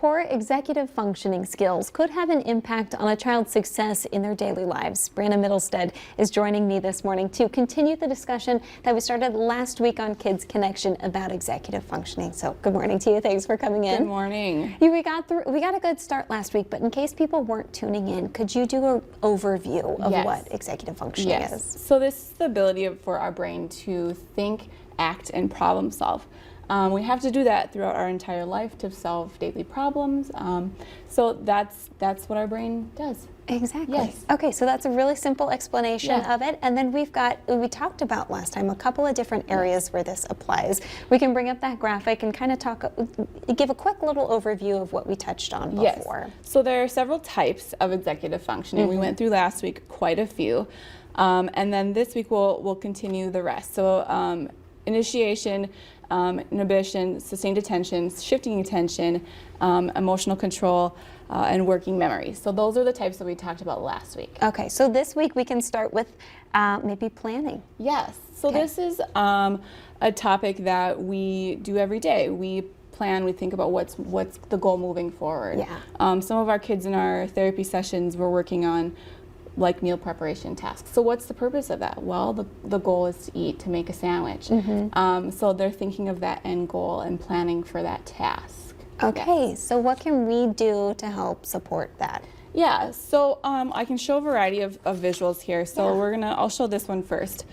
Poor executive functioning skills could have an impact on a child's success in their daily lives. Brianna Mittelsteadt is joining me this morning to continue the discussion that we started last week on Kids Connection about executive functioning. So good morning to you. Thanks for coming in. Good morning. We got a good start last week, but in case people weren't tuning in, could you do an overview of what executive functioning is? So this is the ability for our brain to think, act, and problem solve. We have to do that throughout our entire life to solve daily problems. So that's what our brain does. Exactly. Yes. Okay, so that's a really simple explanation of it. And then we talked about last time a couple of different areas where this applies. We can bring up that graphic and kind of give a quick little overview of what we touched on before. Yes. So there are several types of executive functioning. We went through last week quite a few. And then this week we'll continue the rest. So initiation, inhibition, sustained attention, shifting attention, emotional control, and working memory. So those are the types that we talked about last week. Okay, so this week we can start with maybe planning. Yes, so this is a topic that we do every day. We plan, we think about what's the goal moving forward. Yeah. Some of our kids in our therapy sessions we're working on like meal preparation tasks. So what's the purpose of that? Well, the goal is to make a sandwich. So they're thinking of that end goal and planning for that task. Okay, so what can we do to help support that? Yeah, so I can show a variety of visuals here. So I'll show this one first.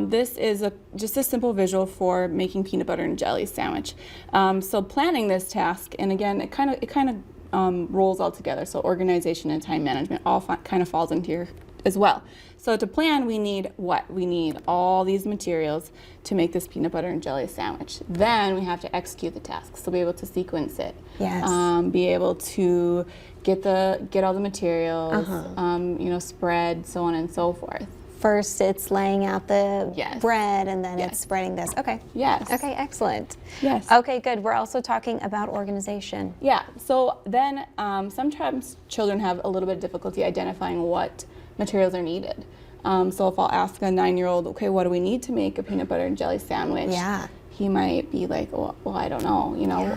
This is just a simple visual for making peanut butter and jelly sandwich. So planning this task, and again, it kind of rolls all together. So organization and time management all kind of falls into here as well. So to plan, we need what? We need all these materials to make this peanut butter and jelly sandwich. Then we have to execute the task. So be able to sequence it. Yes. Be able to get all the materials, spread, so on and so forth. First, it's laying out the bread, and then it's spreading this. Okay. Yes. Okay, excellent. Yes. Okay, good. We're also talking about organization. Yeah. So then sometimes children have a little bit of difficulty identifying what materials are needed. So if I'll ask a 9-year-old, okay, what do we need to make a peanut butter and jelly sandwich? Yeah. He might be like, well, I don't know.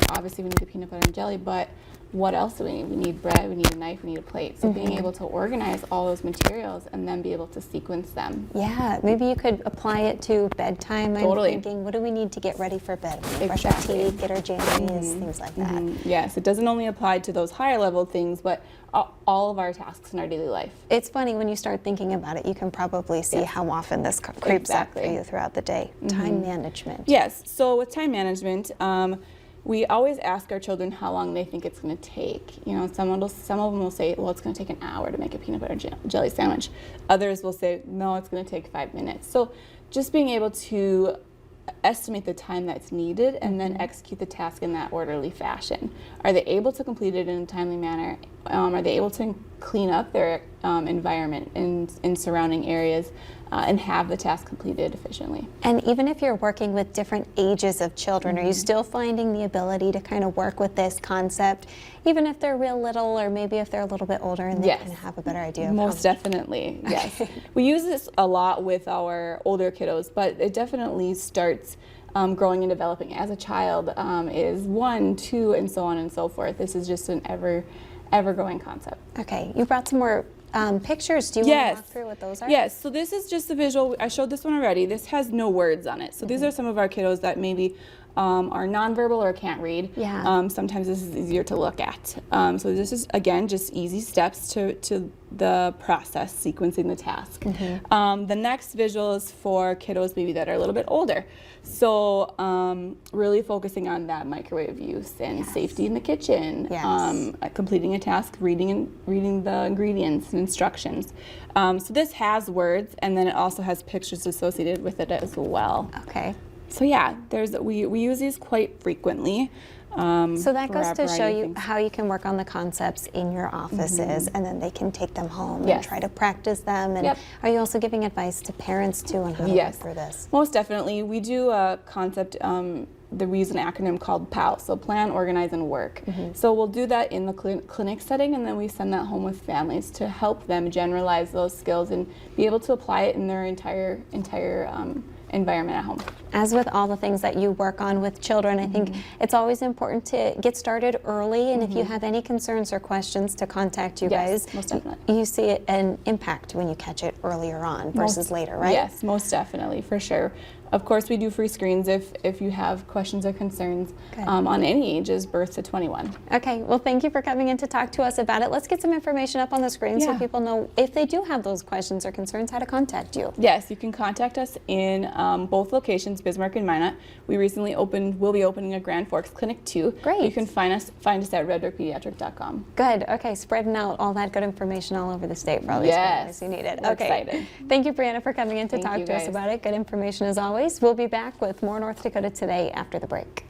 Obviously we need the peanut butter and jelly, but what else do we need? We need bread, we need a knife, we need a plate. So being able to organize all those materials and then be able to sequence them. Yeah, maybe you could apply it to bedtime. Totally. I'm thinking, what do we need to get ready for bed? Exactly. Brush our teeth, get our jammies, things like that. Yes, it doesn't only apply to those higher level things, but all of our tasks in our daily life. It's funny, when you start thinking about it, you can probably see how often this creeps up for you throughout the day. Time management. Yes, so with time management, we always ask our children how long they think it's going to take. Some of them will say, well, it's going to take an hour to make a peanut butter jelly sandwich. Others will say, no, it's going to take 5 minutes. So just being able to estimate the time that's needed and then execute the task in that orderly fashion. Are they able to complete it in a timely manner? Are they able to clean up their environment in surrounding areas and have the task completed efficiently? And even if you're working with different ages of children, are you still finding the ability to kind of work with this concept, even if they're real little, or maybe if they're a little bit older and they kind of have a better idea of Most definitely, yes. We use this a lot with our older kiddos, but it definitely starts growing and developing as a child is 1, 2, and so on and so forth. This is just an ever-growing concept. Okay, you brought some more pictures. Do you want to walk through what those are? Yes, so this is just a visual. I showed this one already. This has no words on it. So these are some of our kiddos that maybe are nonverbal or can't read. Yeah. Sometimes this is easier to look at. So this is, again, just easy steps to the process, sequencing the task. The next visual is for kiddos maybe that are a little bit older. So really focusing on that microwave use and safety in the kitchen, completing a task, reading the ingredients and instructions. So this has words, and then it also has pictures associated with it as well. Okay. So yeah, we use these quite frequently. So that goes to show you how you can work on the concepts in your offices, and then they can take them home and try to practice them. And are you also giving advice to parents too on how to work through this? Most definitely. We do a concept, we use an acronym called POW, so Plan, Organize, and Work. So we'll do that in the clinic setting, and then we send that home with families to help them generalize those skills and be able to apply it in their entire environment at home. As with all the things that you work on with children, I think it's always important to get started early, and if you have any concerns or questions, to contact you Yes, guys. most definitely. You see an impact when you catch it earlier on versus later, right? Yes, most definitely, for sure. Of course, we do free screens if you have questions or concerns on any ages, birth to 21. Okay, well, thank you for coming in to talk to us about it. Let's get some information up on the screen so Yeah. people know if they do have those questions or concerns, how to contact you. Yes, you can contact us in both locations, Bismarck and Minot. We recently will be opening a Grand Forks clinic too. Great. You can find us at redbrickpediatric.com. Good. Okay, spreading out all that good information all over the state for all these families who need it. We're Okay. excited. Thank you, Brianna, for coming in to Thank talk you, to us guys. about it. Good information as always. We'll be back with more North Dakota Today after the break.